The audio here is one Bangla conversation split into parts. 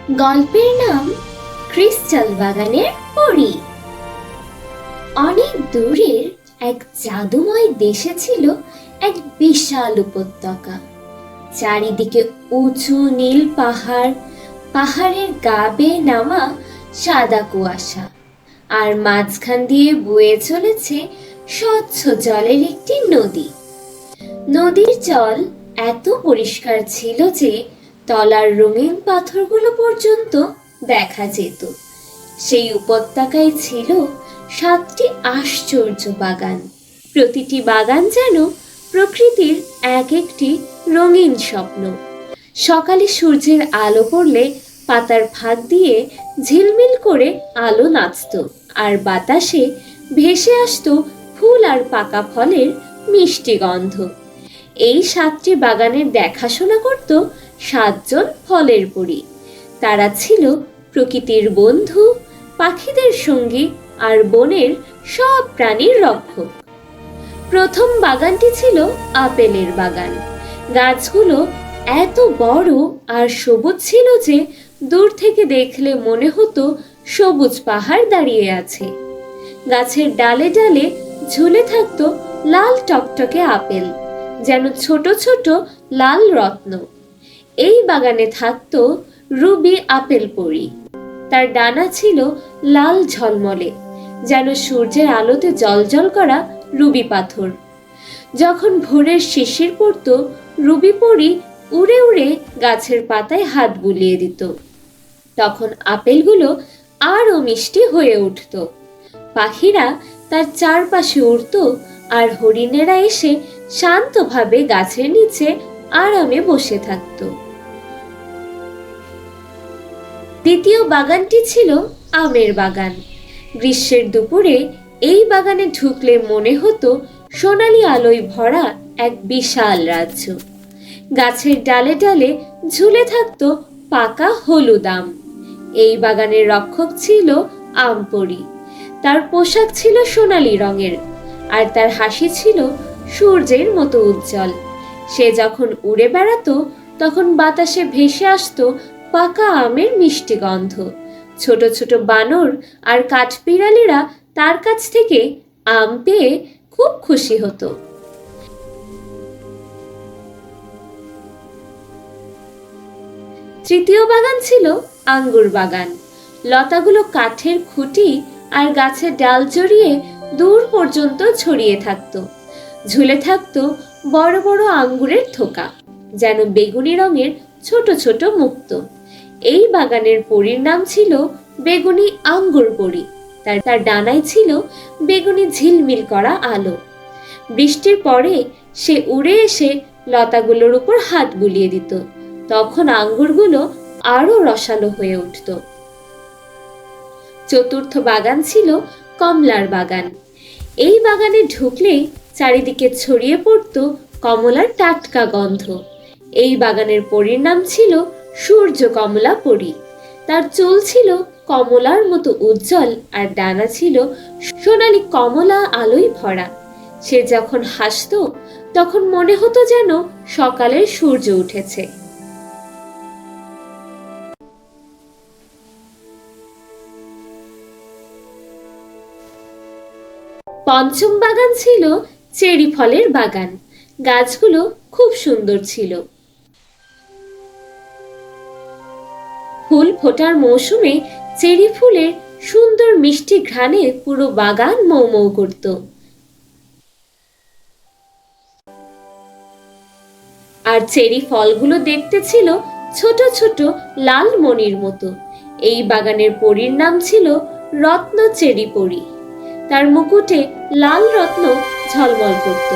গল্পের নাম ক্রিস্টাল বাগানের পরী। অনেক দূরের এক জাদুময় দেশে ছিল এক বিশাল উপত্যকা। চারিদিকে উঁচু নীল পাহাড়, পাহাড়ের গা বেয়ে নামা সাদা কুয়াশা, আর মাঝখান দিয়ে বয়ে চলেছে স্বচ্ছ জলের একটি নদী। নদীর জল এত পরিষ্কার ছিল যে তলার রঙিন পাথরগুলো পর্যন্ত দেখা যেত। সেই উপত্যকায় ছিল 7টি আশ্চর্য বাগান। প্রতিটি বাগান যেন প্রকৃতির এক একটি রঙিন স্বপ্ন। সকালে সূর্যের আলো পড়লে পাতার ফাঁক দিয়ে ঝিলমিল করে আলো নাচত, আর বাতাসে ভেসে আসতো ফুল আর পাকা ফলের মিষ্টি গন্ধ। এই 7টি বাগানের দেখাশোনা করত 7 জন ফলের পরী। তারা ছিল প্রকৃতির বন্ধু, পাখিদের সঙ্গী আর বনের সব প্রাণীর রক্ষক। প্রথম বাগানটি ছিল আপেলের বাগান। গাছগুলো এত বড় আর সবুজ ছিল যে দূর থেকে দেখলে মনে হতো সবুজ পাহাড় দাঁড়িয়ে আছে। গাছের ডালে ডালে ঝুলে থাকতো লাল টকটকে আপেল, যেন ছোট ছোট লাল রত্ন। এই বাগানে থাকতো রুবি আপেল পরী। তার ডানা ছিল লাল ঝলমলে, যেন সূর্যের আলোতে জ্বলজ্বল করা রুবি পাথর। যখন ভোরের শিশির পড়তো, রুবি পরী উড়ে উড়ে গাছের পাতায় হাত বুলিয়ে দিত। তখন আপেলগুলো আরো মিষ্টি হয়ে উঠত। পাখিরা তার চারপাশে উড়ত, আর হরিণেরা এসে শান্তভাবে গাছের নিচে আরামে বসে থাকত। দ্বিতীয় বাগানটি ছিল আমের বাগান। গ্রীষ্মের দুপুরে এই বাগানে ঢুকলে মনে হতো সোনালি আলোয় ভরা এক বিশাল রাজ্য। গাছের ডালে ডালে ঝুলে থাকতো পাকা হলুদ আম। এই বাগানের রক্ষক ছিল আম পরী। তার পোশাক ছিল সোনালি রঙের, আর তার হাসি ছিল সূর্যের মতো উজ্জ্বল। সে যখন উড়ে বেড়াতো, তখন বাতাসে ভেসে আসতো পাকা আমের মিষ্টি গন্ধ। ছোট ছোট বানর আর কাঠবিড়ালিরা তার কাছ থেকে আম পেয়ে খুব খুশি হতো। তৃতীয় বাগান ছিল আঙ্গুর বাগান। লতাগুলো কাঠের খুঁটি আর গাছের ডাল জড়িয়ে দূর পর্যন্ত ছড়িয়ে থাকতো। ঝুলে থাকতো বড় বড় আঙ্গুরের থোকা, যেন বেগুনি রঙের ছোট ছোট মুক্ত। এই বাগানের পরীর নাম ছিল বেগুনি আঙ্গুর পরী। তার ডানায় ছিল বেগুনি ঝিলমিল করা আলো। বৃষ্টির পরে সে উড়ে এসে লতাগুলোর উপর হাত বুলিয়ে দিত। তখন আঙ্গুরগুলো আরো রসালো হয়ে উঠত। চতুর্থ বাগান ছিল কমলার বাগান। এই বাগানে ঢুকলেই চারিদিকে ছড়িয়ে পড়তো কমলার টাটকা গন্ধ। এই বাগানের পরীর নাম ছিল সূর্য কমলা পরী। তার চুল ছিল কমলার মতো উজ্জ্বল, আর ডানা ছিল সোনালি কমলা আলোয় ভরা। সে যখন হাসতো, তখন মনে হতো যেন সকালের সূর্য উঠেছে। পঞ্চম বাগান ছিল চেরি ফলের বাগান। গাছগুলো খুব সুন্দর ছিল। ফুল ফোটার মৌসুমে চেরি ফুলের সুন্দর মিষ্টি ঘ্রাণে পুরো বাগান মৌ মৌ করত। আর চেরি ফলগুলো দেখতে ছিল ছোট ছোট লাল মণির মতো। এই বাগানের পরীর নাম ছিল রত্ন চেরি পরী। তার মুকুটে লাল রত্ন ঝলমল করত।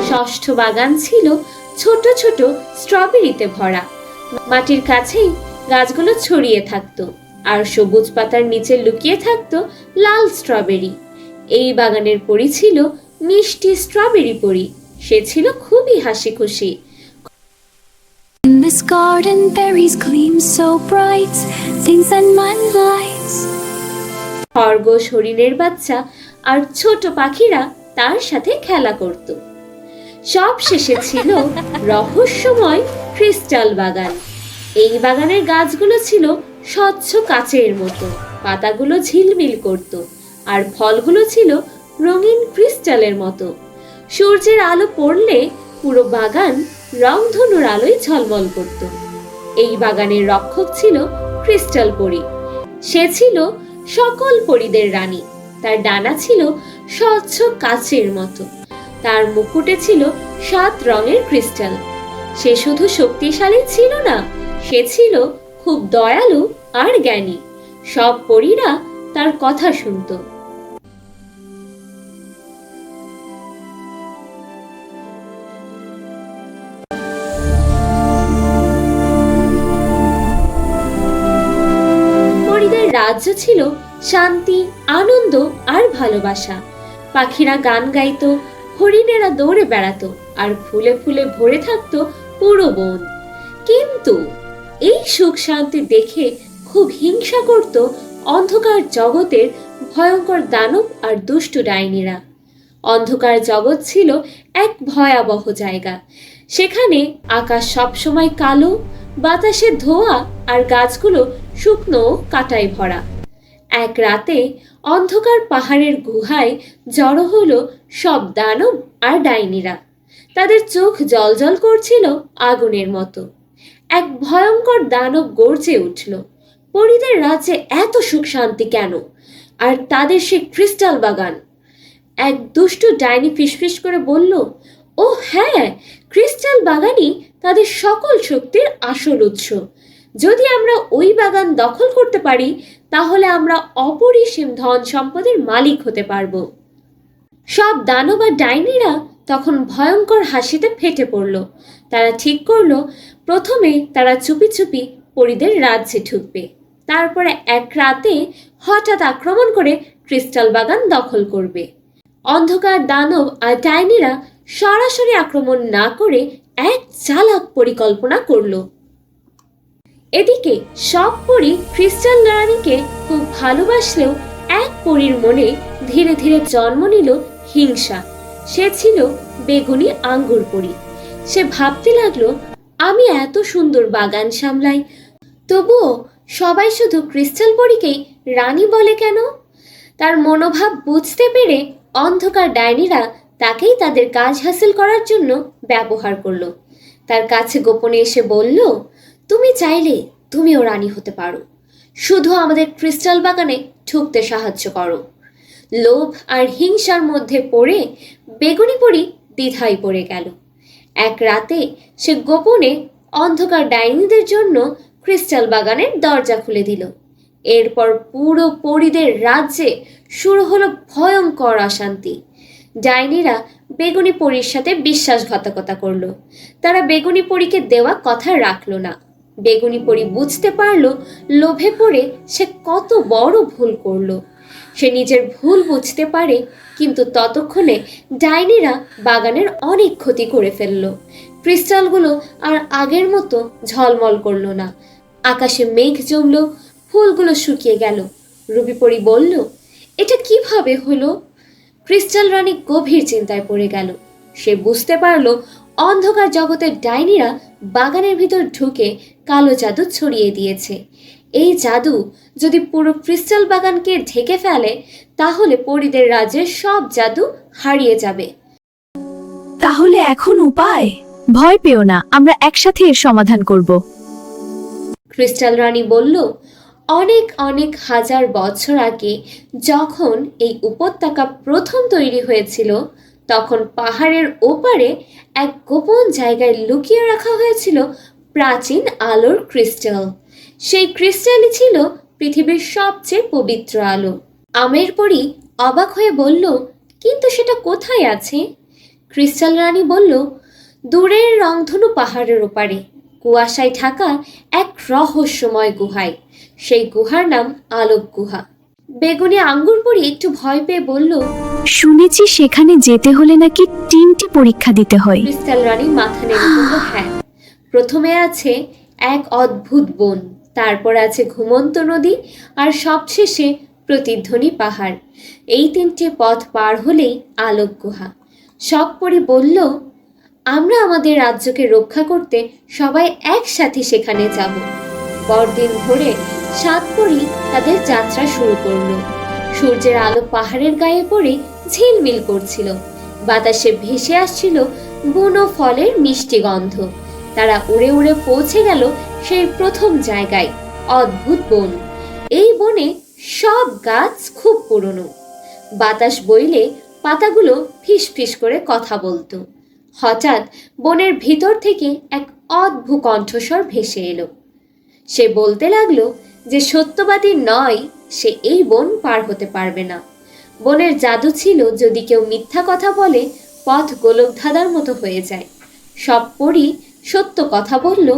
ষষ্ঠ বাগান ছিল ছোট ছোট স্ট্রবেরিতে ভরা। মাটির কাছেই গাছগুলো ছড়িয়ে থাকতো, আর সবুজ পাতার নিচে লুকিয়ে থাকতো লাল স্ট্রবেরি। এই বাগানের পরী ছিল মিষ্টি স্ট্রবেরি পরী। সে ছিল খুবই হাসি খুশি। In this garden berries gleam so bright, things and my lights. খরগোশ, হরিণের বাচ্চা আর ছোট পাখিরা তার সাথে খেলা করত। সব শেষে ছিল রহস্যময় ক্রিস্টাল বাগান। এই বাগানের গাছগুলো ছিল স্বচ্ছ কাচের মতো, পাতাগুলো ঝিলমিল করত আর ফলগুলো ছিল রঙিন ক্রিস্টালের মতো। সূর্যের আলো পড়লে পুরো বাগান রংধনুর আলোয় ঝলমল করত। এই বাগানের রক্ষক ছিল ক্রিস্টাল পরী। সে ছিল সকল পরীদের রানী। তার ডানা ছিল স্বচ্ছ কাচের মতো, তার মুকুটে ছিল 7 রঙের ক্রিস্টাল। সে শুধু শক্তিশালী ছিল না, সে ছিল খুব দয়ালু আর জ্ঞানী। সব পরীরা তার কথা শুনত। পরীদের রাজ্য ছিল শান্তি, আনন্দ আর ভালোবাসা। পাখিরা গান গাইতো, হরিণেরা দৌড়ে বেড়াতো আর ফুলে ফুলে ভরে থাকতো পুরো বন। কিন্তু এই সুখ শান্তি দেখে খুব হিংসা করত অন্ধকার জগতের ভয়ঙ্কর দানব আর দুষ্ট ডাইনিরা। অন্ধকার জগৎ ছিল এক ভয়াবহ জায়গা। সেখানে আকাশ সবসময় কালো, বাতাসে ধোঁয়া আর গাছগুলো শুকনো কাঁটায় ভরা। এক রাতে অন্ধকার পাহাড়ের গুহায় জড়ো হলো সব দানব আর ডাইনিরা। তাদের চোখ জ্বলজ্বল করছিল আগুনের মতো। এক ভয়ঙ্কর দানব গর্জে উঠল, পরীদের রাজ্যে এত সুখ শান্তি কেন, আর তাদের সে ক্রিস্টাল বাগান। এক দুষ্ট ডাইনি ফিসফিস করে বলল, ও হ্যাঁ, ক্রিস্টাল বাগানই তাদের সকল শক্তির আসল উৎস। যদি আমরা ওই বাগান দখল করতে পারি তাহলে আমরা অপরিসীম ধন সম্পদের মালিক হতে পারবো। সব দানব আর ডাইনিরা তখন ভয়ঙ্কর হাসিতে ফেটে পড়ল। তারা ঠিক করলো প্রথমে তারা চুপি চুপি পরীদের রাজ্যে ঢুকবে, তারপরে এক রাতে হঠাৎ আক্রমণ করে ক্রিস্টাল বাগান দখল করবে। অন্ধকার দানব আর ডাইনিরা সরাসরি আক্রমণ না করে এক চালাক পরিকল্পনা করলো। এদিকে সব পরী ক্রিস্টাল রানীকে খুব ভালোবাসলেও এক পরীর মনে ধীরে ধীরে জন্ম নিল হিংসা। সে ছিল বেগুনি আঙ্গুর পরী। সে ভাবতে লাগলো, আমি এত সুন্দর বাগান সামলাই, তবুও সবাই শুধু ক্রিস্টাল পরীকেই রানী বলে কেন? তার মনোভাব বুঝতে পেরে অন্ধকার ডাইনিরা তাকেই তাদের কাজ হাসিল করার জন্য ব্যবহার করলো। তার কাছে গোপনে এসে বলল, তুমি চাইলে তুমিও রানী হতে পারো, শুধু আমাদের ক্রিস্টাল বাগানে ঢুকতে সাহায্য করো। লোভ আর হিংসার মধ্যে পড়ে বেগুনি পরী দ্বিধায় পড়ে গেল। এক রাতে সে গোপনে অন্ধকার ডাইনিদের জন্য ক্রিস্টাল বাগানের দরজা খুলে দিল। এরপর পুরো পরীদের রাজ্যে শুরু হলো ভয়ঙ্কর অশান্তি। ডাইনিরা বেগুনি পরীর সাথে বিশ্বাসঘাতকতা করলো। তারা বেগুনি পরীকে দেওয়া কথা রাখলো না। বেগুনি পরী বুঝতে পারলো লোভে পড়ে সে কত বড় ভুল করলো। সে নিজের ভুল বুঝতে পারে, কিন্তু ততক্ষণে ডাইনিরা বাগানের অনেক ক্ষতি করে ফেললো। ক্রিস্টালগুলো আর আগের মতো ঝলমল করলো না। আকাশে মেঘ জমলো, ফুলগুলো শুকিয়ে গেল। রুবি পরী বলল, এটা কিভাবে হলো? ক্রিস্টাল রানী গভীর চিন্তায় পড়ে গেল। সে বুঝতে পারলো অন্ধকার জগতের ডাইনিরা বাগানের ভিতর ঢুকে কালো জাদু ছড়িয়ে দিয়েছে। এই জাদু যদি পুরো ক্রিস্টাল বাগানকে ঢেকে ফেলে তাহলে পরীদের রাজ্যের সব জাদু হারিয়ে যাবে। তাহলে এখন উপায়? ভয় পেও না, আমরা একসাথে এর সমাধান করব। ক্রিস্টাল রানী বলল, অনেক অনেক হাজার বছর আগে যখন এই উপত্যকা প্রথম তৈরি হয়েছিল তখন পাহাড়ের ওপারে এক গোপন জায়গায় লুকিয়ে রাখা হয়েছিল প্রাচীন আলোর ক্রিস্টাল। সেই ক্রিস্টালই ছিল পৃথিবীর সবচেয়ে পবিত্র আলো। আমের পরী অবাক হয়ে বলল, কিন্তু সেটা কোথায় আছে? ক্রিস্টাল রানী বলল, দূরের রংধনু পাহাড়ের ওপারে কুয়াশায় ঢাকা এক রহস্যময় গুহায়। সেই গুহার নাম আলোক গুহা। বেগুনি আঙ্গুর পরি একটু ভয় পেয়ে বলল, শুনেছি সেখানে যেতে হলে নাকি 3টি পরীক্ষা দিতে হয়। ক্রিস্টাল রানী মাথা নেড়ে বলল, হ্যাঁ, প্রথমে আছে এক অদ্ভুত বন, তারপর আছে ঘুমন্ত নদী, আর সবশেষে প্রতিধ্বনি পাহাড়। এই 3টে পথ পার হলেই আলোক গুহা। সব পরি বলল, আমরা আমাদের রাজ্যকে রক্ষা করতে সবাই একসাথে সেখানে যাব। পরদিন ভোরে 7 পরি তাদের যাত্রা শুরু করলো। সূর্যের আলো পাহাড়ের গায়ে পড়ে ঝিলমিল করছিল, বাতাসে ভেসে আসছিল বুনো ফলের মিষ্টি গন্ধ। তারা উড়ে উড়ে পৌঁছে গেল সেই প্রথম জায়গায়, অদ্ভুত বন। এই বনে সব গাছ খুব পুরনো, বাতাস বইলে পাতাগুলো ফিস ফিস করে কথা বলতো। হঠাৎ বনের ভিতর থেকে এক অদ্ভুত কণ্ঠস্বর ভেসে এলো। সে বলতে লাগলো যে সত্যবাদী নয়, সে এই বন পার হতে পারবে না। বনের জাদু ছিল, যদি কেউ মিথ্যা কথা বলে পথ গোলকধাঁধার মতো হয়ে যায়। সব পরি সত্য কথা বলল,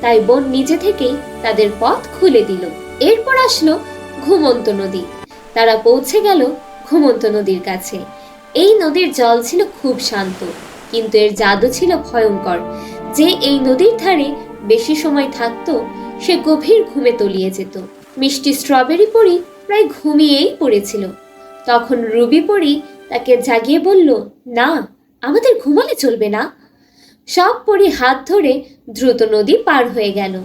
তাই বন নিজে থেকেই তাদের পথ খুলে দিল। এরপর আসলো ঘুমন্ত নদী। তারা পৌঁছে গেল ঘুমন্ত নদীর কাছে। এই নদীর জল ছিল খুব শান্ত, কিন্তু এর জাদু ছিল ভয়ঙ্কর। যে এই নদীর ধারে বেশি সময় থাকতো সে গভীর ঘুমে তলিয়ে যেত। মিষ্টি স্ট্রবেরি পরি প্রায় ঘুমিয়েই পড়েছিল। তখন রুবি পরি তাকে জাগিয়ে বলল, না, আমাদের ঘুমালে চলবে না। সব পরি হাত ধরে দ্রুত নদী পার হয়ে গেল।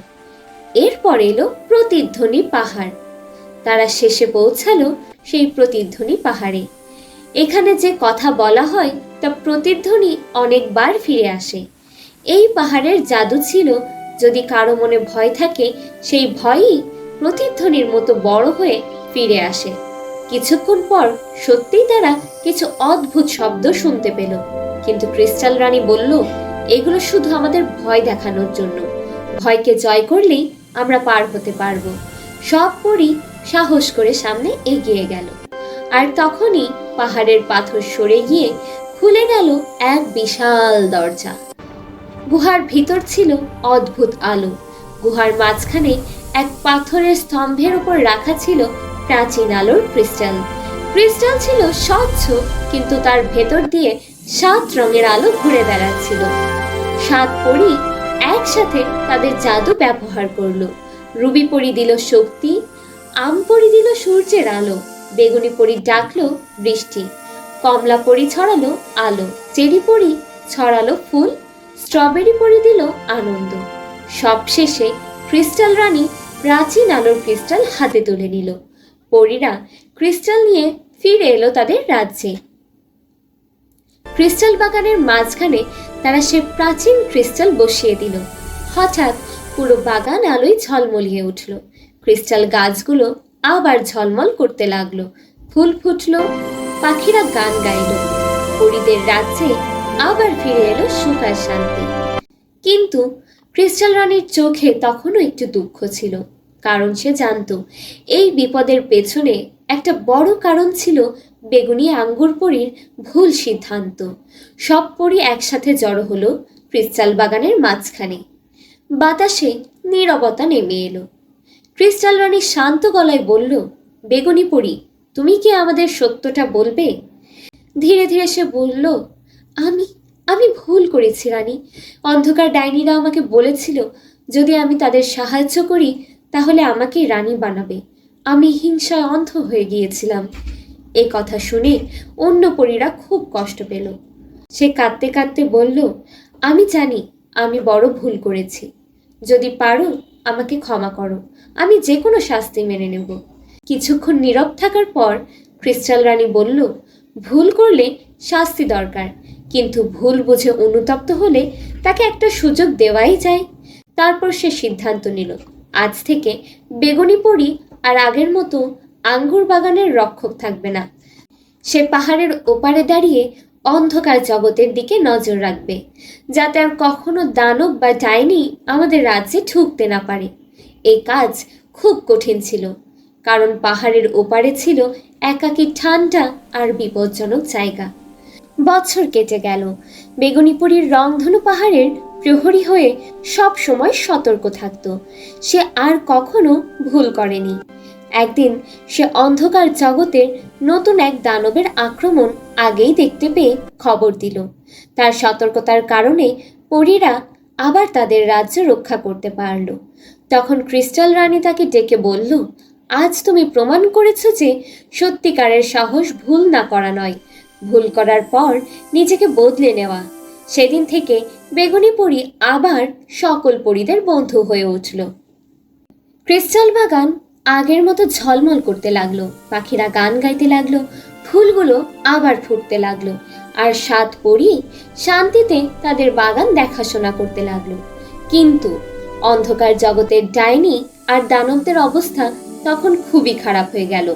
এরপর এলো প্রতিধ্বনি পাহাড়। তারা শেষে পৌঁছালো সেই প্রতিধ্বনি পাহাড়ে। এখানে যে কথা বলা হয় তা প্রতিধ্বনি অনেকবার ফিরে আসে। এই পাহাড়ের জাদু ছিল, যদি কারো মনে ভয় থাকে সেই ভয়ই প্রতিধ্বনির মতো বড় হয়ে ফিরে আসে। কিছুক্ষণ পর সত্যিই তারা কিছু অদ্ভুত শব্দ শুনতে পেল, কিন্তু ক্রিস্টাল রানী বলল, এগুলো শুধু আমাদের ভয় দেখানোর জন্য। ভয়কে জয় করলেই আমরা পার হতে পারবো। সব পরি সাহস করে সামনে এগিয়ে গেল। আর তখনই পাহাড়ের পাথর সরে গিয়ে খুলে গেল এক বিশাল দরজা। গুহার ভিতর ছিল অদ্ভুত আলো। গুহার মাঝখানে এক পাথরের স্তম্ভের উপর রাখা ছিল প্রাচীন আলোর ক্রিস্টাল। ক্রিস্টাল ছিল স্বচ্ছ, কিন্তু তার ভেতর দিয়ে 7 রঙের আলো ঘুরে বেড়াচ্ছিল। 7 পরি একসাথে তাদের জাদু ব্যবহার করলো। রুবি পরি দিল শক্তি, আম পরি দিল সূর্যের আলো, বেগুনি পরি ডাকলো বৃষ্টি, কমলা পরি ছড়ালো আলো, চেরি পরি ছড়ালো ফুল, স্ট্রবেরি পরি দিল আনন্দ। সবশেষে ক্রিস্টাল রানী প্রাচীন আলোর ক্রিস্টাল হাতে তুলে নিল। পরীরা ক্রিস্টাল নিয়ে ফিরে এলো তাদের রাজ্যে। ক্রিস্টাল বাগানের মাঝখানে তারা সে প্রাচীন ক্রিস্টাল বসিয়ে দিল। হঠাৎ পুরো বাগান আলোয় ঝলমলিয়ে উঠল। ক্রিস্টাল গাছগুলো আবার ঝলমল করতে লাগলো, ফুল ফুটলো, পাখিরা গান গাইল। পরীদের রাজ্যে আবার ফিরে এলো সুখ আর শান্তি। কিন্তু ক্রিস্টাল রানীর চোখে তখনও একটু দুঃখ ছিল, কারণ সে জানতো এই বিপদের পেছনে একটা বড় কারণ ছিল বেগুনি আঙ্গুর পরীর ভুল সিদ্ধান্ত। সব পরি একসাথে জড়ো হলো ক্রিস্টাল বাগানের মাঝখানে। বাতাসে নীরবতা নেমে এলো। ক্রিস্টাল রানী শান্ত গলায় বলল, বেগুনি পরি, তুমি কি আমাদের সত্যটা বলবে? ধীরে ধীরে সে বলল, আমি আমি ভুল করেছি রানী। অন্ধকার ডাইনিরা আমাকে বলেছিল যদি আমি তাদের সাহায্য করি তাহলে আমাকে রানী বানাবে। আমি হিংসায় অন্ধ হয়ে গিয়েছিলাম। এ কথা শুনে অন্য পরীরা খুব কষ্ট পেল। সে কাঁদতে কাঁদতে বলল, আমি জানি আমি বড় ভুল করেছি। যদি পারো আমাকে ক্ষমা করো, আমি যে কোনো শাস্তি মেনে নেব। কিছুক্ষণ নীরব থাকার পর ক্রিস্টাল রানী বলল, ভুল করলে শাস্তি দরকার, কিন্তু ভুল বুঝে অনুতপ্ত হলে তাকে একটা সুযোগ দেওয়াই যায়। তারপর সে সিদ্ধান্ত নিল, আজ থেকে বেগুনি পরি আর আগের মতো আঙ্গুর বাগানের রক্ষক থাকবে না। সে পাহাড়ের ওপারে দাঁড়িয়ে অন্ধকার জগতের দিকে নজর রাখবে, যাতে আর কখনো দানব বা ডাইনি আমাদের রাজ্যে ঢুকতে না পারে। এই কাজ খুব কঠিন ছিল, কারণ পাহাড়ের ওপারে ছিল একাকী ঠান্ডা আর বিপজ্জনক জায়গা। বছর কেটে গেল। বেগুনিপুরীর রংধনু পাহাড়ের প্রহরী হয়ে সব সময় সতর্ক থাকত। সে আর কখনো ভুল করেনি। একদিন সে অন্ধকার জগতের নতুন এক দানবের আক্রমণ আগেই দেখতে পেয়ে খবর দিল। তার সতর্কতার কারণে পরীরা আবার তাদের রাজ্য রক্ষা করতে পারল। তখন ক্রিস্টাল রানী তাকে ডেকে বলল, আজ তুমি প্রমাণ করেছ যে সত্যিকারের সাহস ভুল না করা নয়, ভুল করার পর নিজেকে বদলে নেওয়া। সেদিন থেকে বেগুনি পরী আবার সকল পরীদের বন্ধু হয়ে উঠল। ক্রিস্টাল বাগান আগের মতো ঝলমল করতে লাগলো, পাখিরা গান গাইতে লাগলো, ফুলগুলো আবার ফুটতে লাগলো, আর 7 পরী শান্তিতে তাদের বাগান দেখাশোনা করতে লাগলো। কিন্তু অন্ধকার জগতের ডাইনি আর দানবদের অবস্থা তখন খুবই খারাপ হয়ে গেল,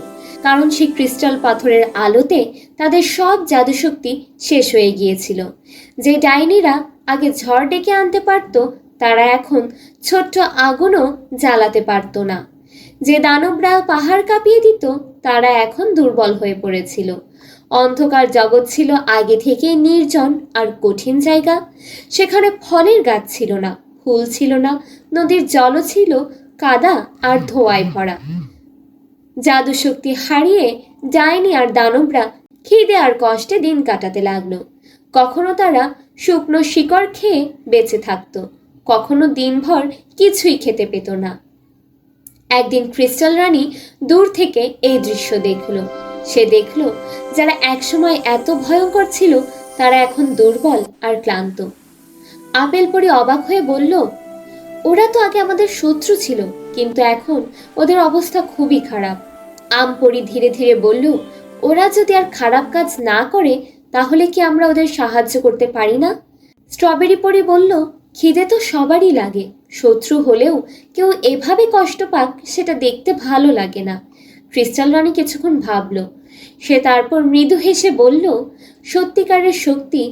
কারণ সেই ক্রিস্টাল পাথরের আলোতে তাদের সব জাদুশক্তি শেষ হয়ে গিয়েছিল। যে ডাইনিরা আগে ঝড় ডেকে আনতে পারত, তারা এখন ছোট্ট আগুনও জ্বালাতে পারত না। যে দানবরা পাহাড় কাঁপিয়ে দিত, তারা এখন দুর্বল হয়ে পড়েছিল। অন্ধকার জগৎ ছিল আগে থেকে নির্জন আর কঠিন জায়গা। সেখানে ফলের গাছ ছিল না, ফুল ছিল না, নদীর জলও ছিল কাদা আর ধোঁয়ায় ভরা। জাদুশক্তি হারিয়ে ডাইনি আর দানবরা খিদে আর কষ্টে দিন কাটাতে লাগলো। কখনো তারা শুকনো শিকড় খেয়ে বেঁচে থাকতো, কখনো দিনভর কিছুই খেতে পেত না। একদিন ক্রিস্টাল রানী দূর থেকে এই দৃশ্য দেখল। সে দেখল যারা একসময় এত ভয়ঙ্কর ছিল, তারা এখন দুর্বল আর ক্লান্ত। আপেল পরী অবাক হয়ে বলল, ওরা তো আগে আমাদের শত্রু ছিল, কিন্তু এখন ওদের অবস্থা খুবই খারাপ। আম পরী ধীরে ধীরে বলল, ওরা যদি আর খারাপ কাজ না করে, তাহলে কি আমরা ওদের সাহায্য করতে পারি না? স্ট্রবেরি পরী বলল, খিদে তো সবারই লাগে, শত্রু হলেও কেউ এভাবে কষ্ট পাক সেটা দেখতে ভালো লাগে না। ক্রিস্টাল রানী কিছুক্ষণ ভাবল। সে তারপর মৃদু হেসে বলল, সত্যিকারের শক্তি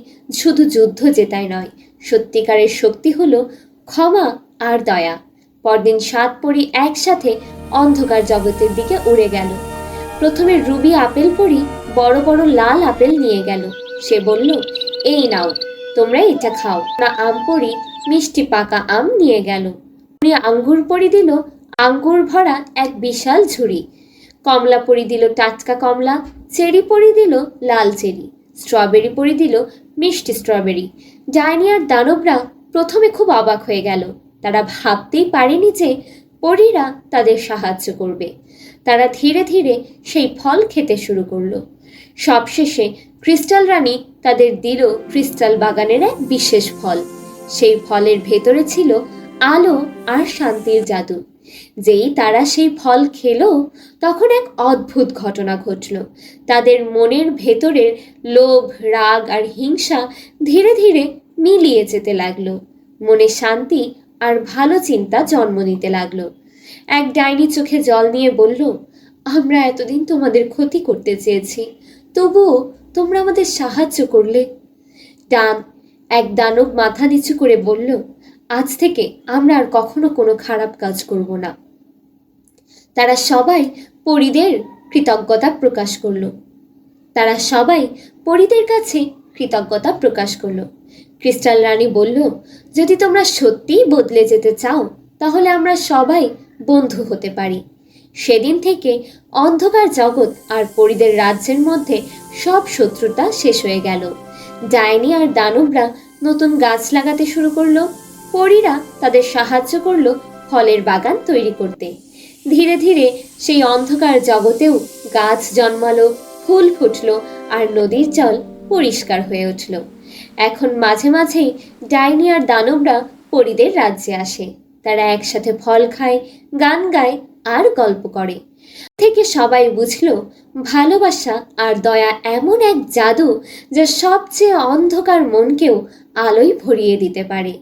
শুধু যুদ্ধ জেতায় নয়, সত্যিকারের শক্তি হলো ক্ষমা আর দয়া। পরদিন 7 পরী একসাথে অন্ধকার জগতের দিকে উড়ে গেল। প্রথমে রুবি আপেল পরী বড় বড় লাল আপেল নিয়ে গেল। সে বলল, এই নাও, তোমরা এটা খাও না। আম পরী মিষ্টি পাকা আম নিয়ে গেল। আঙ্গুর পরী দিল আঙ্গুর ভরা এক বিশাল ঝুড়ি। কমলা পরী দিল টাটকা কমলা, চেরি পরী দিল লাল চেরি, স্ট্রবেরি পরী দিল মিষ্টি স্ট্রবেরি। ডাইনি আর দানবরা প্রথমে খুব অবাক হয়ে গেল। তারা ভাবতেই পারেনি যে পরীরা তাদের সাহায্য করবে। তারা ধীরে ধীরে সেই ফল খেতে শুরু করলো। সবশেষে ক্রিস্টাল রানী তাদের দিল ক্রিস্টাল বাগানের এক বিশেষ ফল। সেই ফলের ভেতরে ছিল আলো আর শান্তির জাদু। যেই তারা সেই ফল খেলো, তখন এক অদ্ভুত ঘটনা ঘটল। তাদের মনের ভেতরের লোভ, রাগ আর হিংসা ধীরে ধীরে মিলিয়ে যেতে লাগলো। মনে শান্তি আর ভালো চিন্তা জন্ম নিতে লাগলো। এক ডাইনি চোখে জল নিয়ে বলল, আমরা এতদিন তোমাদের ক্ষতি করতে চেয়েছি, তবুও তোমরা আমাদের সাহায্য করলে। এক দানব মাথা নিচু করে বলল, আজ থেকে আমরা আর কখনো কোনো খারাপ কাজ করব না। তারা সবাই পরীদের কাছে কৃতজ্ঞতা প্রকাশ করলো। ক্রিস্টাল রানী বলল, যদি তোমরা সত্যিই বদলে যেতে চাও, তাহলে আমরা সবাই বন্ধু হতে পারি। সেদিন থেকে অন্ধকার জগৎ আর পরীদের রাজ্যের মধ্যে সব শত্রুতা শেষ হয়ে গেল। ডাইনি আর দানবরা নতুন গাছ লাগাতে শুরু করলো। পরীরা তাদের সাহায্য করলো ফলের বাগান তৈরি করতে। ধীরে ধীরে সেই অন্ধকার জগতেও গাছ জন্মালো, ফুল ফুটলো, আর নদীর জল পরিষ্কার হয়ে উঠল। এখন মাঝে মাঝেই ডাইনি আর দানবরা পরীদের রাজ্যে আসে। তারা একসাথে ফল খায়, গান গায় আর গল্প করে। থেকে সবাই বুঝলো ভালোবাসা আর দয়া এমন এক জাদু যা সবচেয়ে অন্ধকার মনকেও আলোয় ভরিয়ে দিতে পারে।